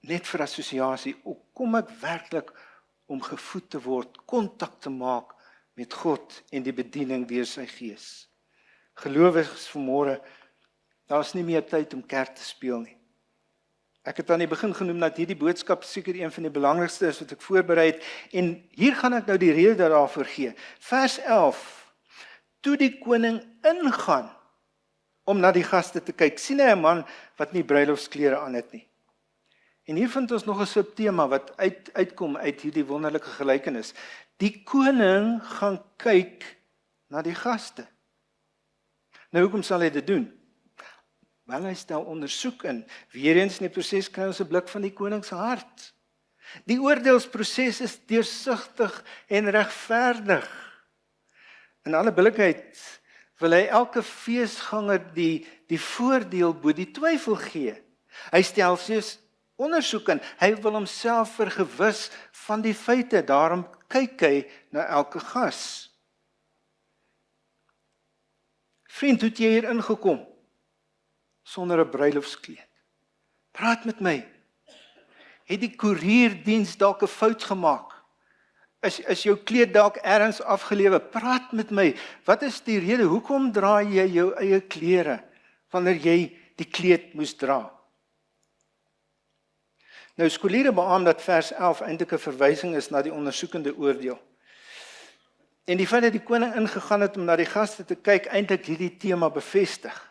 Speaker 1: net vir assosiasie, of kom ek werklik om gevoed te word, kontak te maak met God en die bediening deur sy Gees. Gelowiges vanmôre, daar is nie meer tyd om kerk te speel nie. Ek het aan die begin genoem dat hierdie boodskap seker een van die belangrikste is wat ek voorberei het, en hier gaan ek nou die rede daarvoor gee. Vers 11, toe die koning ingaan om na die gaste te kyk, sien hy 'n man wat nie bruilofsklere aan het nie. En hier vind ons nog 'n subtema wat uitkom uit hierdie wonderlike gelykenis. Die koning gaan kyk na die gaste. Nou, hoekom sal hy dit doen? Wel, hy stel ondersoek in. Weereens in die proses kry ons 'n blik van die koning se hart. Die oordeelsproses is deursigtig en regverdig. In alle billikheid wil hy elke feesganger die voordeel bo die twyfel gee. Hy stel steeds ondersoek in. Hy wil homself vergewis van die feite. Daarom kyk hy na elke gas. Vriend, hoe het jy hier ingekom? Sonder 'n bruilofskleed. Praat met my. Het die koerierdiens dalk 'n fout gemaak? Is jou kleed dalk ergens afgelewe? Praat met my. Wat is die rede? Hoekom dra jy jou eie klere wanneer jy die kleed moes dra? Nou, skoliere beamoen dat vers 11 eintlik 'n verwysing is na die ondersoekende oordeel. En die feit dat die koning ingegaan het om na die gaste te kyk, eintlik hierdie tema bevestig.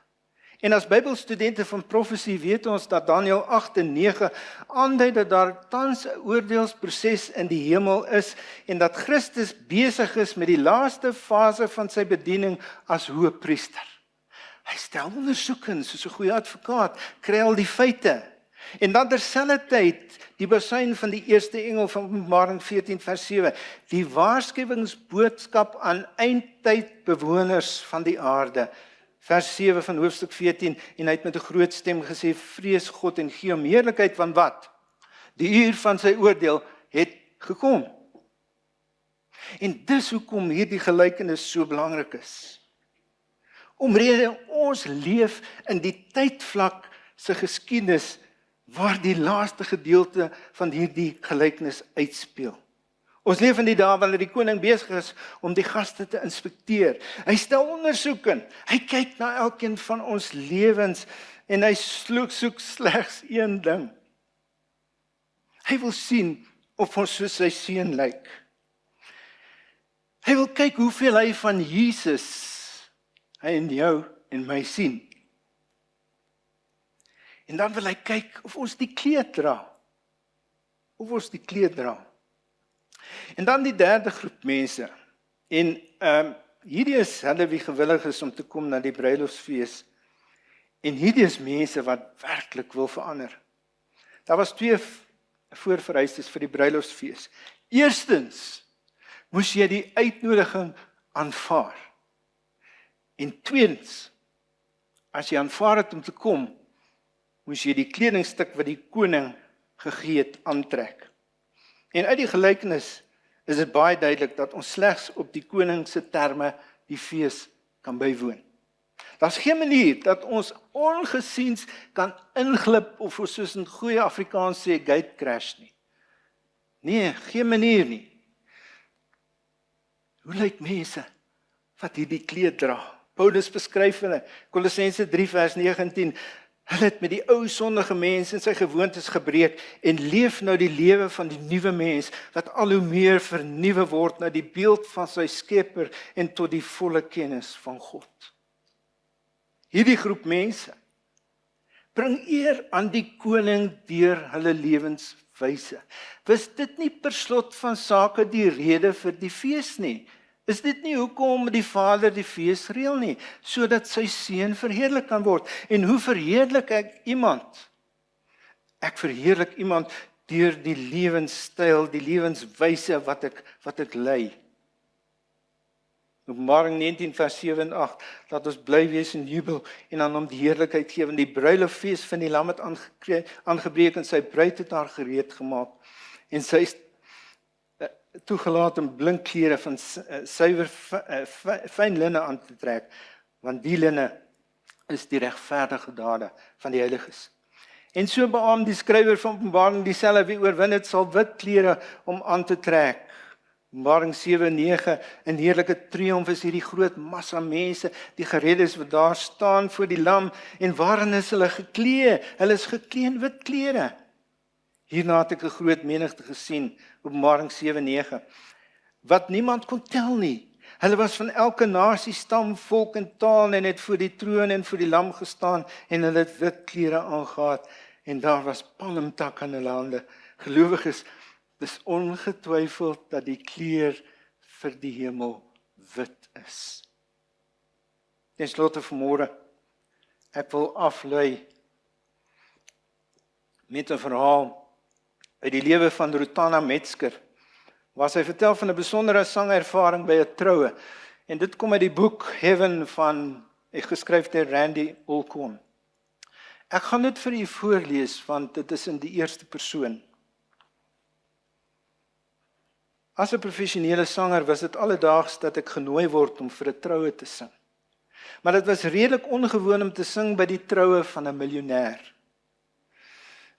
Speaker 1: En as Bybelstudente van profesie weet ons dat Daniël 8 en 9 aandui dat daar tans 'n oordeelsproses in die hemel is en dat Christus besig is met die laaste fase van sy bediening as hoëpriester. Hy stel ondersoek in soos 'n goeie advokaat, kry al die feite. En dan terselfdertyd die besuin van die eerste engel van Openbaring 14 vers 7, die waarskuwingsboodskap aan eindtydbewoners van die aarde. Vers 7 van hoofstuk 14, en hy het met 'n groot stem gesê, vrees God en gee hom heerlikheid, want wat? Die uur van sy oordeel het gekom. En dis hoekom hierdie gelykenis so belangrik is. Omrede ons leef in die tydvlak se geskiedenis waar die laaste gedeelte van hierdie gelykenis uitspeel. Ons leef in die dae wanneer die koning besig is om die gaste te inspekteer. Hy stel ondersoek in. Hy kyk na elkeen van ons lewens en hy soek slegs een ding. Hy wil sien of ons soos sy seun lyk. Hy wil kyk hoeveel hy van Jesus hy in jou en my sien. En dan wil hy kyk of ons die kleed dra. Of ons die kleed dra. En dan die derde groep mense. En hierdie is hulle wie gewillig is om te kom na die bruilofsfees. En hierdie is mense wat werklik wil verander. Daar was 2 voorvereistes vir die bruilofsfees. Eerstens moes jy die uitnodiging aanvaar. En tweedens, as jy aanvaar het om te kom, moes jy die kledingstuk wat die koning gegee het aantrek. En uit die gelykenis is dit baie duidelik dat ons slegs op die koning se terme die fees kan bywoon. Daar's geen manier dat ons ongesiens kan inglip of soos in goeie Afrikaans sê gate crash nie. Nee, geen manier nie. Hoe lyk mense wat hierdie kleed dra? Paulus beskryf hulle, Kolossense 3 vers 19, hulle het met die ou sondige mens en sy gewoontes gebreek en leef nou die lewe van die nuwe mens wat al hoe meer vernuwe word na die beeld van sy Skepper en tot die volle kennis van God. Hierdie groep mense bring eer aan die koning deur hulle lewenswyse. Was dit nie per slot van sake die rede vir die fees nie? Is dit nie hoekom die Vader die fees reël nie, sodat sy seun verheerlik kan word? En hoe verheerlik ek iemand? Ek verheerlik iemand deur die lewenstyl, die lewenswyse wat ek lei. Openbaring 19 vers 7 en 8, laat ons bly wees in jubel en aan hom die heerlikheid gee, want die bruiloftfees van die lam het aangebreek en sy bruid het haar gereed gemaak. En sy is toegelaat om blink klere van suiwer fyn linne aan te trek, want die linne is die regverdige dade van die heiliges. En so beaam die skrywer van Openbaring dieselfde wie oorwin het sal wit klere om aan te trek. Openbaring 7:9, in heerlike triomf is hierdie groot massa mense, die gered is wat daar staan voor die lam, en waarin is hulle geklee? Hulle is geklee in wit klere. Hierna het ek 'n groot menigte gesien, Openbaring 7:9, wat niemand kon tel nie. Hulle was van elke nasie, stam, volk en taal en het voor die troon en voor die lam gestaan en hulle het wit klere aangetrek en daar was palmtak aan hulle hande. Gelowiges, dis ongetwyfeld dat die kleur vir die hemel wit is. Ten slotte vanmôre, ek wil aflei met 'n verhaal uit die lewe van Rutana Metzger, waar sy vertel van 'n besondere sangervaring by 'n troue. En dit kom uit die boek Heaven van, geskryf deur Randy Alcorn. Ek gaan dit vir u voorlees, want dit is in die eerste persoon. As 'n professionele sanger was dit alledaags dat ek genooi word om vir 'n troue te sing. Maar dit was redelik ongewoon om te sing by die troue van 'n miljonair.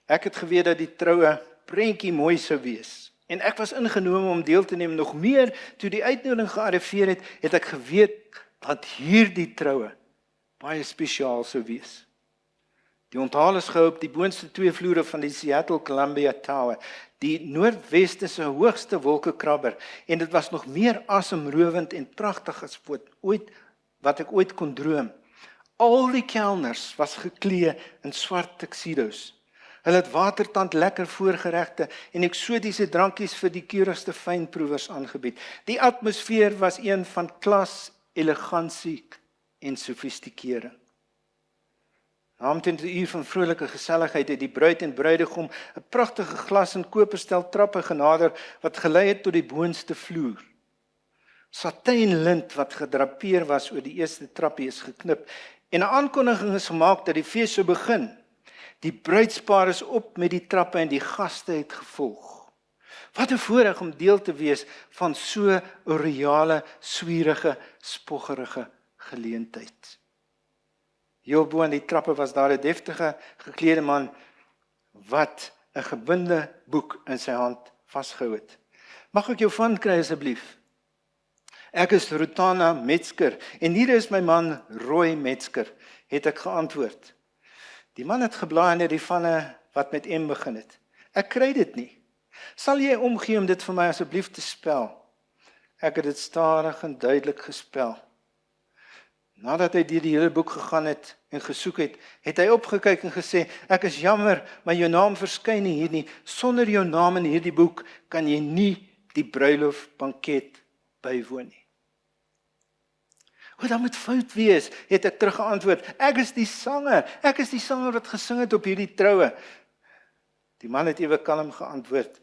Speaker 1: Ek het geweet dat die troue prentjie mooi sou wees. En ek was ingenome om deel te neem. Nog meer, toe die uitnodiging gearriveer het, het ek geweet dat hierdie troue baie spesiaal sou wees. Die onthaal is gehou op die boonste 2 vloere van die Seattle Columbia Tower, die noordweste se hoogste wolkekrabber, en dit was nog meer asemrowend en pragtig as wat ek ooit kon droom. Al die kelners was geklee in swart tuxedos. Hulle het watertand lekker voorgeregte en eksotiese drankies vir die keurigste fynproevers aangebied. Die atmosfeer was een van klas, elegansie en sofistikering. Na omtrent 'n uur van vrolike geselligheid het die bruid en bruidegom 'n pragtige glas en koperstel trappe genader wat gelei het tot die boonste vloer. Satijnlint wat gedrapeer was oor die eerste trappie is geknip en 'n aankondiging is gemaak dat die fees sou begin. Die bruidspaar is op met die trappe en die gaste het gevolg. Wat 'n voorreg om deel te wees van so 'n royale, swierige, spoggerige geleentheid. Heel bo aan die trappe was daar 'n deftige, geklede man wat 'n gebinde boek in sy hand vasgehou het. Mag ek jou van kry asseblief? Ek is Rutana Metzger en hier is my man Roy Metzger, het ek geantwoord. Die man het geblaai na die vanne wat met M begin het. Ek kry dit nie. Sal jy omgee om dit vir my asseblief te spel? Ek het dit stadig en duidelik gespel. Nadat hy deur die hele boek gegaan het en gesoek het, het hy opgekyk en gesê, ek is jammer, maar jou naam verskyn nie hier nie. Sonder jou naam in hierdie boek kan jy nie die bruilofbanket bywoon nie. O, dat moet fout wees, het ek teruggeantwoord. Ek is die sanger wat gesing het op hierdie troue. Die man het ewe kalm geantwoord.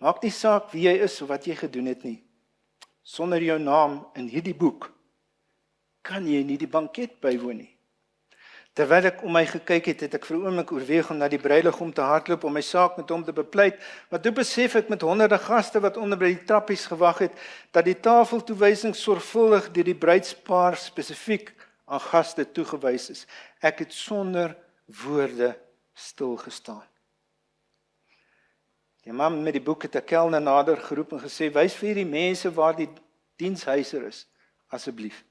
Speaker 1: Maak nie saak wie jy is of wat jy gedoen het nie. Sonder jou naam in hierdie boek kan jy nie die banket bywoon nie. Terwyl ek om my gekyk het, het ek vir 'n oomblik oorweeg om na die bruidegom te hardloop om my saak met hom te bepleit, maar toe besef ek met honderde gaste wat onder by die trappies gewag het, dat die tafeltoewysing sorgvuldig deur die bruidspaar spesifiek aan gaste toegewys is. Ek het sonder woorde stil gestaan. Die man met die boek het 'n kelner nader geroep en gesê, wys vir die mense waar die dienshuiser is, asseblief.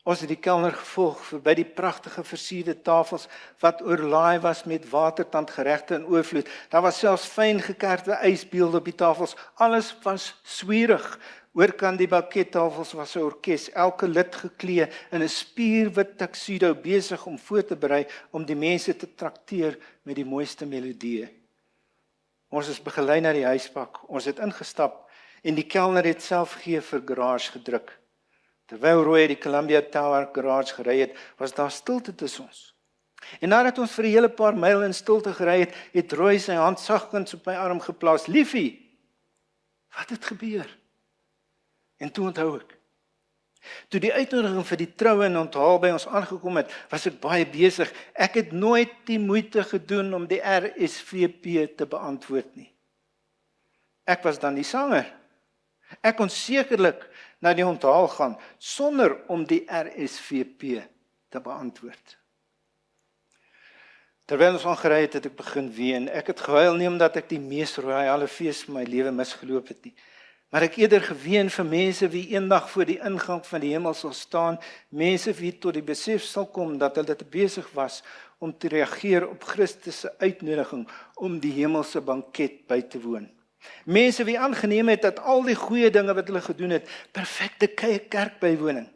Speaker 1: Ons het die kelner gevolg verby die pragtige versierde tafels wat oorlaai was met watertandgeregte in oorvloed. Daar was selfs fyn gekerfde ysbeelde op die tafels. Alles was swierig. Oorkant die bankettafels was 'n orkes, elke lid geklee in 'n spierwit tuxedo besig om voor te berei om die mense te trakteer met die mooiste melodieë. Ons is begelei na die huispak. Ons het ingestap en die kelner het self gee vir garage gedruk. Terwyl Roy die Columbia Tower garage gery het, was daar stilte tussen ons. En nadat ons vir 'n hele paar myl in stilte gery het, het Roy sy hand sagkens op my arm geplaas. Liefie, wat het gebeur? En toe onthou ek. Toe die uitnodiging vir die troue en onthaal by ons aangekom het, was ek baie besig. Ek het nooit die moeite gedoen om die RSVP te beantwoord nie. Ek was dan die sanger. Ek kon sekerlik na die onthaal gaan, sonder om die RSVP te beantwoord. Terwyl ons aangery het, het ek begin ween. Ek het gehuil nie omdat ek die mees royale fees van my lewe misgeloop het nie, maar ek eerder geween vir mense wie eendag voor die ingang van die hemel sal staan, mense wie tot die besef sal kom dat hulle te besig was om te reageer op Christus se uitnodiging om die hemelse banket by te woon. Mense wie aangeneem het dat al die goeie dinge wat hulle gedoen het, perfekte kerkbywoning,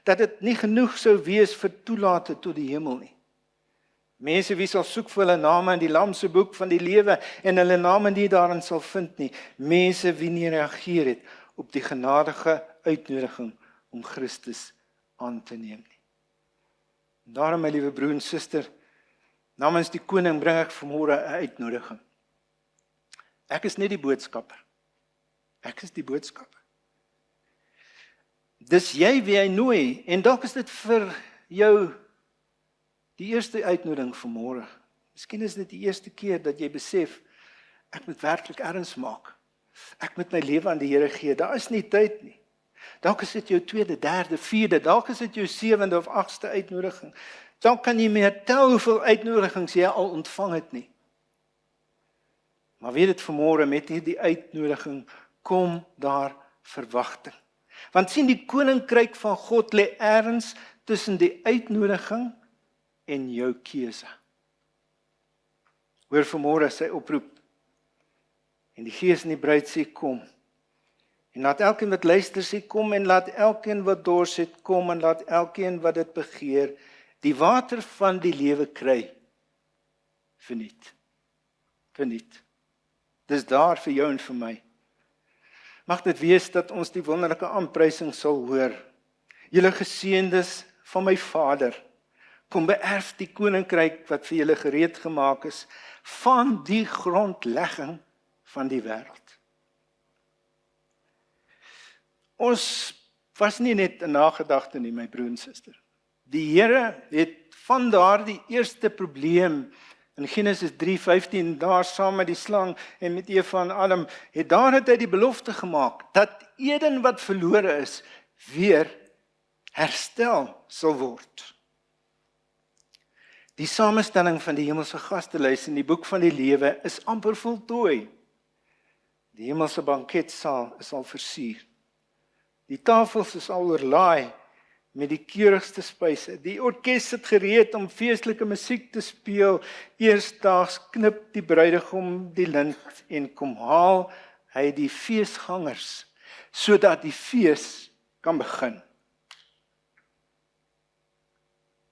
Speaker 1: dat dit nie genoeg sou wees vir toelate tot die hemel nie. Mense wie sal soek vir hulle name in die Lam se boek van die lewe en hulle name nie daarin sal vind nie. Mense wie nie reageer het op die genadige uitnodiging om Christus aan te neem nie. Daarom, my liewe broer en suster, namens die koning bring ek vanmôre 'n uitnodiging. Ek is nie die boodskapper. Ek is die boodskapper. Dis jy wie hy nooi, en dalk is dit vir jou die eerste uitnodiging vanmôre. Miskien is dit die eerste keer dat jy besef, ek moet werklik erns maak. Ek moet my lewe aan die Here gee. Daar is nie tyd nie. Dalk is dit jou tweede, derde, vierde, dalk is dit jou sewende of agste uitnodiging. Dan kan jy meer tel hoeveel uitnodigings jy al ontvang het nie. Maar weet dit vanmôre, met hierdie uitnodiging kom daar verwagting. Want sien, die koninkryk van God lê ergens tussen die uitnodiging en jou keuse. Hoor vanmôre sy oproep. En die Gees en die bruid sê kom. En laat elkeen wat luister sê kom, en laat elkeen wat dors het kom, en laat elkeen wat dit begeer die water van die lewe kry. Verniet. Verniet. Dis daar vir jou en vir my. Mag dit wees dat ons die wonderlike aanprysing sal hoor. Julle geseëndes van my Vader, kom beerf die koninkryk wat vir julle gereed gemaak is, van die grondlegging van die wêreld. Ons was nie net 'n nagedagte nie, my broer en suster. Die Here het van daardie eerste probleem in Genesis 3:15, daar saam met die slang en met Eva en Adam, het hy die belofte gemaak, dat Eden wat verlore is, weer herstel sal word. Die samestelling van die hemelse gastelys in die boek van die lewe is amper voltooi. Die hemelse banketsaal is al versier. Die tafels is al oorlaai met die keurigste spyse. Die orkes sit gereed om feestelike musiek te speel. Eersdaags knip die bruidegom die lint en kom haal hy die feesgangers, sodat die fees kan begin.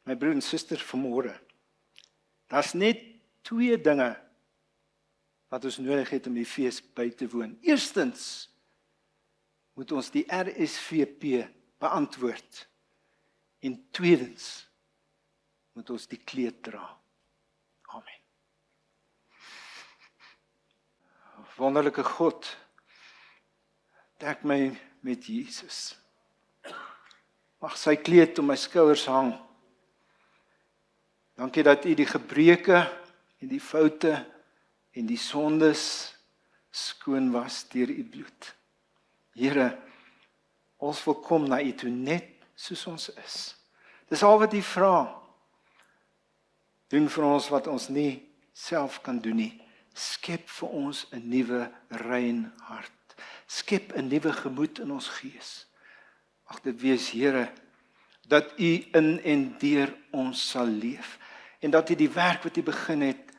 Speaker 1: My broer en suster vanmôre, daar's net twee dinge wat ons nodig het om die fees by te woon. Eerstens moet ons die RSVP beantwoord. En tweedens moet ons die kleed dra. Amen. Wonderlike God, dek my met Jesus. Mag sy kleed om my skouers hang. Dankie dat U die gebreke en die foute en die sondes skoon was deur U bloed. Here, ons wil kom na U toe net soos ons is. Dis al wat U vra. Doen vir ons wat ons nie self kan doen nie. Skep vir ons 'n nuwe rein hart. Skep 'n nuwe gemoed in ons gees. Mag dit wees, Here, dat U in en deur ons sal leef en dat U die werk wat U begin het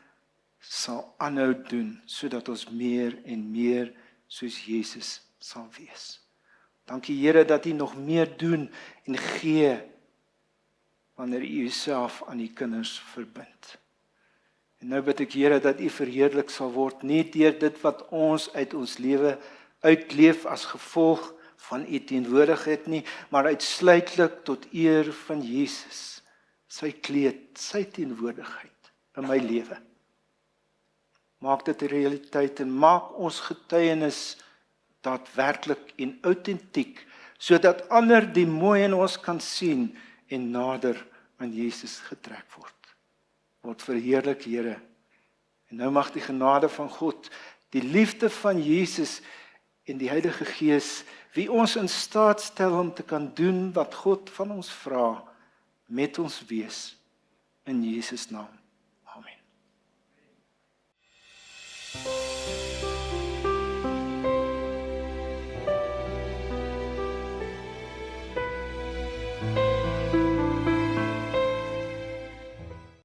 Speaker 1: sal aanhou doen, sodat ons meer en meer soos Jesus sal wees. Dankie, Here, dat U nog meer doen en gee wanneer U Uself aan U kinders verbind. En nou bid ek, Here, dat U verheerlik sal word, nie deur dit wat ons uit ons lewe uitleef as gevolg van U teenwoordigheid nie, maar uitsluitlik tot eer van Jesus, sy kleed, sy teenwoordigheid in my lewe. Maak dit 'n realiteit en maak ons getuienis daadwerklik en autentiek, sodat ander die mooi in ons kan sien en nader aan Jesus getrek word. Word verheerlik, Here. En nou mag die genade van God, die liefde van Jesus en die Heilige Gees, wie ons in staat stel om te kan doen wat God van ons vra, met ons wees, in Jesus naam.